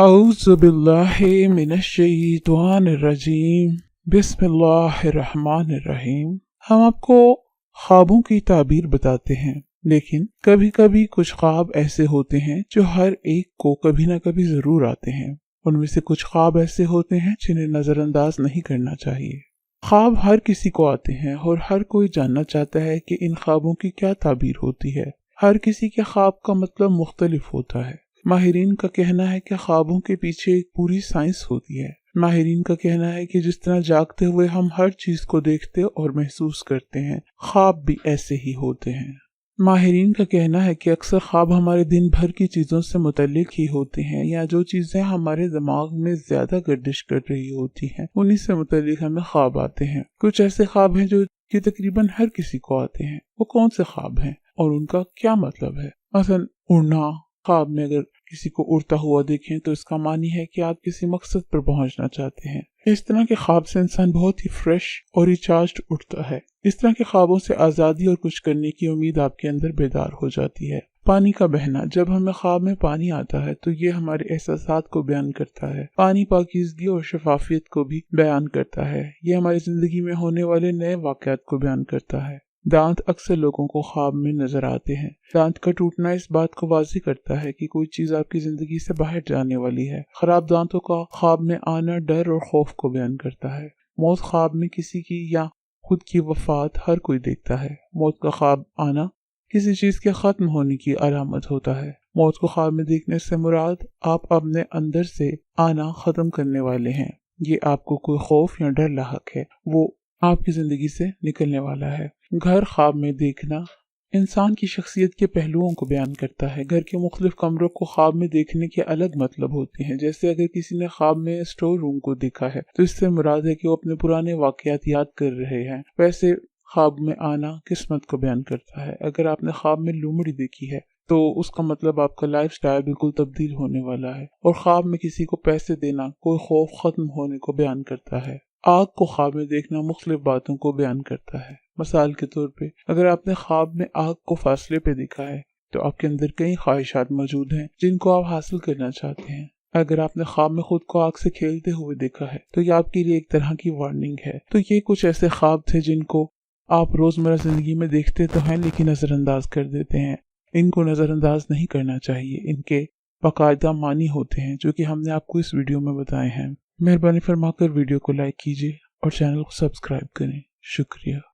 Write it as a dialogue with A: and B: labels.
A: औज़ु बिल्लाहि मिनश्शैतानिर्रजीम बिस्मिल्लाहिर्रहमानिर्रहीम। हम आपको ख्वाबों की ताबीर बताते हैं, लेकिन कभी कभी कुछ ख्वाब ऐसे होते हैं जो हर एक को कभी न कभी जरूर आते हैं। उनमें से कुछ ख्वाब ऐसे होते हैं जिन्हें नजरअंदाज नहीं करना चाहिए। ख्वाब हर किसी को आते हैं और हर कोई जानना चाहता है कि इन ख्वाबों की क्या ताबीर होती है। हर किसी के ख्वाब का मतलब मुख्तलिफ होता है। माहिरीन का कहना है कि ख्वाबों के पीछे एक पूरी साइंस होती है। माहिरीन का कहना है कि जिस तरह जागते हुए हम हर चीज को देखते और महसूस करते हैं, ख्वाब भी ऐसे ही होते हैं। माहिरीन का कहना है कि अक्सर ख्वाब हमारे दिन भर की चीजों से मुतल्लिक ही होते हैं, या जो चीजें हमारे दिमाग में ज्यादा गर्दिश कर रही होती हैं उन्हीं से मुतल्लिक हमें ख्वाब आते हैं। कुछ ऐसे ख्वाब हैं जो कि तकरीबन हर किसी को आते हैं। वो कौन से ख्वाब हैं और उनका क्या मतलब है? मसलन उड़ना। ख्वाब में अगर किसी को उड़ता हुआ देखें तो इसका मानी है कि आप किसी मकसद पर पहुंचना चाहते हैं। इस तरह के ख्वाब से इंसान बहुत ही फ्रेश और रिचार्ज्ड उठता है। इस तरह के ख्वाबों से आज़ादी और कुछ करने की उम्मीद आपके अंदर बेदार हो जाती है। पानी का बहना। जब हमें ख्वाब में पानी आता है तो ये हमारे एहसासात को बयान करता है। पानी पाकीज़गी और शफाफियत को भी बयान करता है। ये हमारी जिंदगी में होने वाले नए वाक़यात को बयान करता है। दांत अक्सर लोगों को ख्वाब में नजर आते हैं। दांत का टूटना इस बात को वाज़ेह करता है कि कोई चीज आपकी जिंदगी से बाहर जाने वाली है। खराब दांतों का ख्वाब में आना डर और खौफ को बयान करता है। मौत ख्वाब में किसी की या खुद की वफात हर कोई देखता है। मौत का ख्वाब आना किसी चीज के खत्म होने की अलामत होता है। मौत को ख्वाब में देखने से मुराद आप अपने अंदर से आना खत्म करने वाले हैं। ये आपको कोई खौफ या डर लाहक है, वो आपकी जिंदगी से निकलने वाला है। घर ख्वाब में देखना इंसान की शख्सियत के पहलुओं को बयान करता है। घर के मुख्तलिफ कमरों को ख्वाब में देखने के अलग मतलब होते हैं। जैसे अगर किसी ने ख्वाब में स्टोर रूम को देखा है तो इससे मुराद है कि वो अपने पुराने वाकयात याद कर रहे हैं। वैसे ख्वाब में आना किस्मत को बयान करता है। अगर आपने ख्वाब में लोमड़ी देखी है तो उसका मतलब आपका लाइफ स्टाइल बिल्कुल तब्दील होने वाला है। और ख्वाब में किसी को पैसे देना कोई खौफ खत्म होने को बयान करता है। आग को ख्वाब में देखना मुख्तलिफ बातों को बयान करता है। मिसाल के तौर पे अगर आपने ख्वाब में आग को फासले पे देखा है तो आपके अंदर कई ख्वाहिशात मौजूद हैं जिनको आप हासिल करना चाहते हैं। अगर आपने ख्वाब में खुद को आग से खेलते हुए देखा है तो ये आपके लिए एक तरह की वार्निंग है। तो ये कुछ ऐसे ख्वाब थे जिनको आप रोजमर्रा जिंदगी में देखते तो हैं लेकिन नजरअंदाज कर देते हैं। इनको नजरअंदाज नहीं करना चाहिए। इनके बाकायदा मानी होते हैं जो कि हमने आपको इस वीडियो में बताए हैं। मेहरबानी फरमाकर वीडियो को लाइक कीजिए और चैनल को सब्सक्राइब करें। शुक्रिया।